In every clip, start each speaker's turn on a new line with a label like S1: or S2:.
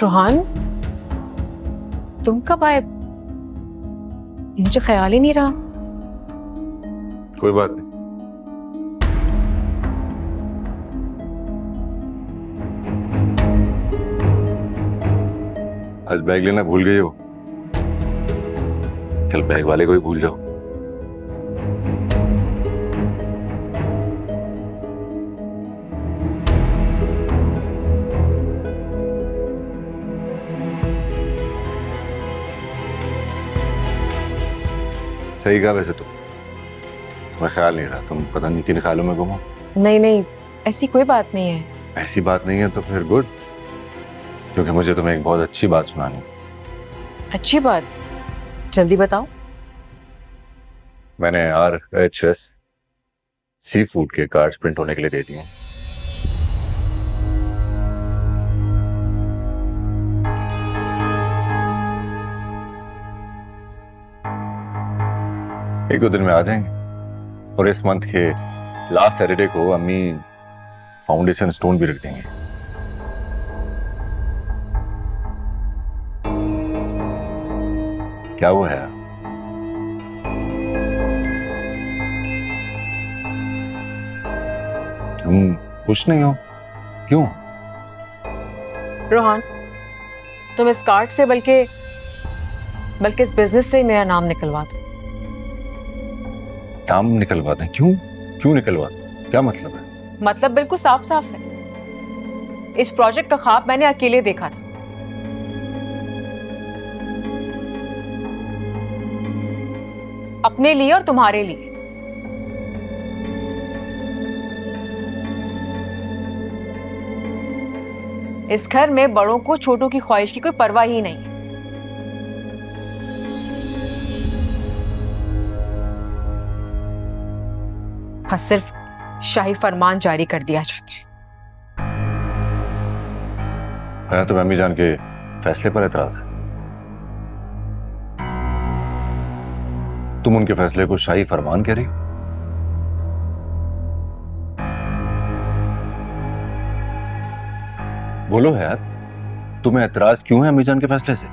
S1: रोहान, तुम कब आए? मुझे ख्याल ही नहीं रहा।
S2: कोई बात नहीं। आज बैग लेना भूल गई हो, कल बैग वाले को ही भूल जाओ। सही कहा वैसे तुम्हें ख्याल नहीं रहा, तुम पता नहीं किन ख्यालों में गुम हो।
S1: नहीं नहीं, ऐसी कोई बात नहीं है।
S2: ऐसी बात नहीं है तो फिर गुड, क्योंकि मुझे तुम्हें एक बहुत अच्छी बात सुनानी।
S1: अच्छी बात? जल्दी बताओ।
S2: मैंने RHS सी फूड के कार्ड्स प्रिंट होने के लिए दे दिए। एक दो दिन में आ जाएंगे और इस मंथ के लास्ट सैटरडे को अम्मी फाउंडेशन स्टोन भी रख देंगे। क्या वो है? तुम खुश नहीं हो? क्यों?
S1: रोहान, तुम इस कार्ड से बल्कि इस बिजनेस से मेरा नाम निकलवा दो।
S2: नाम निकलवा दें? क्यों क्यों निकलवा दें? क्या मतलब है?
S1: मतलब बिल्कुल साफ साफ है। इस प्रोजेक्ट का ख्वाब मैंने अकेले देखा था। अपने लिए और तुम्हारे लिए। इस घर में बड़ों को छोटों की ख्वाहिश की कोई परवाह ही नहीं। बस सिर्फ शाही फरमान जारी कर दिया जाता है।
S2: तो अम्मी जान के फैसले पर एतराज है? तुम उनके फैसले को शाही फरमान कह रही हो? बोलो है यार, तुम्हें एतराज क्यों है अम्मी जान के फैसले से?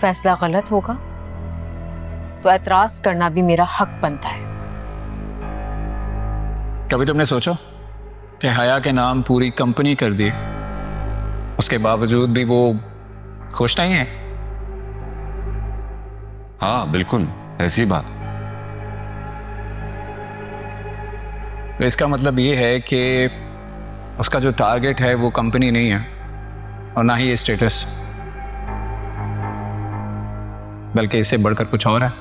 S1: फैसला गलत होगा तो एतराज करना भी मेरा हक बनता है।
S3: कभी तुमने सोचा कि हया के नाम पूरी कंपनी कर दी, उसके बावजूद भी वो खुश नहीं है?
S4: हाँ बिल्कुल, ऐसी बात।
S3: तो इसका मतलब ये है कि उसका जो टारगेट है वो कंपनी नहीं है और ना ही ये स्टेटस, बल्कि इससे बढ़कर कुछ और है।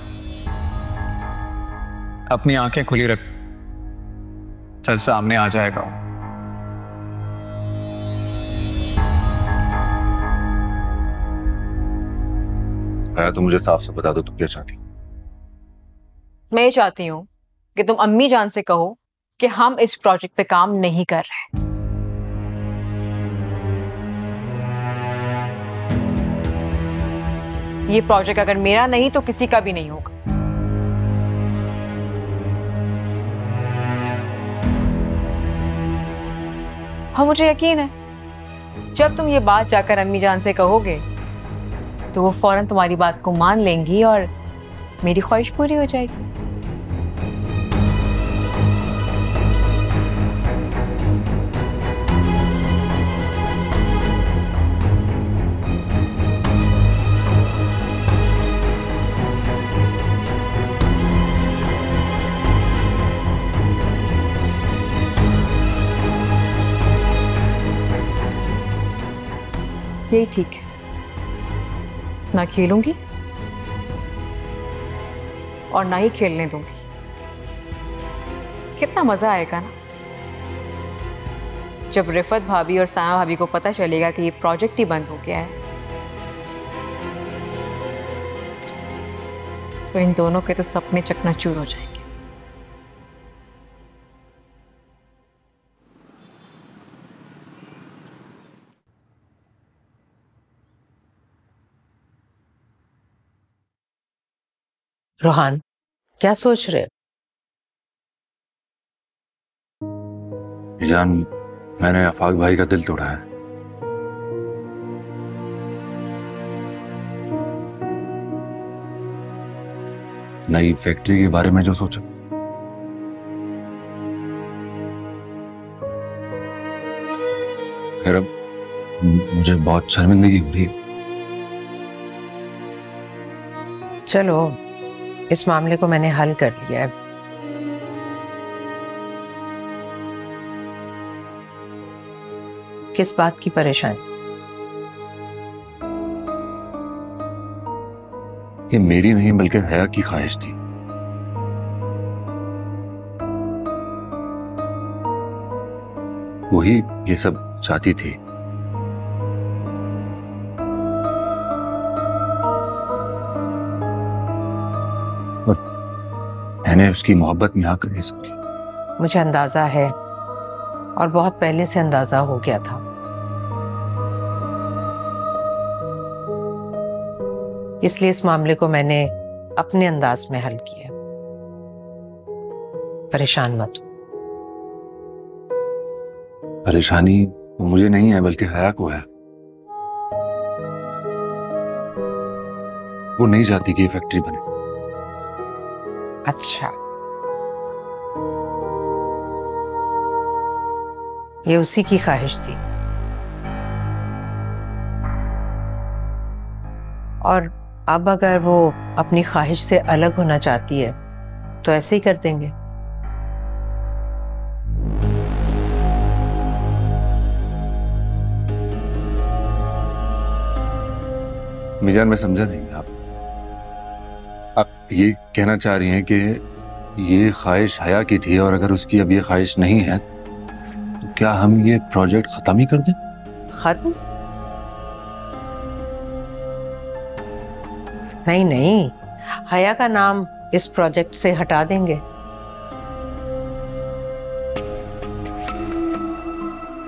S3: अपनी आंखें खुली रख, चल सामने आ जाएगा।
S2: तो मुझे साफ साफ बता दो तुम क्या चाहती?
S1: मैं ये चाहती हूं कि तुम अम्मी जान से कहो कि हम इस प्रोजेक्ट पे काम नहीं कर रहे। ये प्रोजेक्ट अगर मेरा नहीं तो किसी का भी नहीं होगा। हाँ, मुझे यकीन है जब तुम ये बात जाकर अम्मी जान से कहोगे तो वो फौरन तुम्हारी बात को मान लेंगी और मेरी ख्वाहिश पूरी हो जाएगी। यही ठीक है। ना खेलूंगी और ना ही खेलने दूंगी। कितना मजा आएगा ना जब रिफत भाभी और साया भाभी को पता चलेगा कि ये प्रोजेक्ट ही बंद हो गया है। तो इन दोनों के तो सपने चकनाचूर हो जाएंगे।
S5: रोहान, क्या सोच रहे?
S2: जान, मैंने आफाक भाई का दिल तोड़ा है। नई फैक्ट्री के बारे में जो सोचा। खैर, अब मुझे बहुत शर्मिंदगी हो रही है।
S5: चलो, इस मामले को मैंने हल कर लिया है। किस बात की परेशानी?
S2: ये मेरी नहीं बल्कि हया की ख्वाहिश थी। वही ये सब चाहती थी। और मैंने उसकी मोहब्बत में आकर ये सब किया।
S5: मुझे अंदाजा है, और बहुत पहले से अंदाजा हो गया था। इसलिए इस मामले को मैंने अपने अंदाज में हल किया। परेशान मत हो।
S2: परेशानी मुझे नहीं है बल्कि हया को है। वो नहीं चाहती कि ये फैक्ट्री बने।
S5: अच्छा, ये उसी की ख्वाहिश थी। और अब अगर वो अपनी ख्वाहिश से अलग होना चाहती है तो ऐसे ही कर देंगे।
S2: मीजान, मैं समझा नहीं। आप ये कहना चाह रही हैं कि ये ख्वाहिश हया की थी, और अगर उसकी अब ये ख्वाहिश नहीं है तो क्या हम ये प्रोजेक्ट खत्म ही कर दें?
S5: खत्म? नहीं नहीं, हया का नाम इस प्रोजेक्ट से हटा देंगे।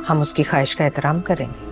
S5: हम उसकी ख्वाहिश का एहतराम करेंगे।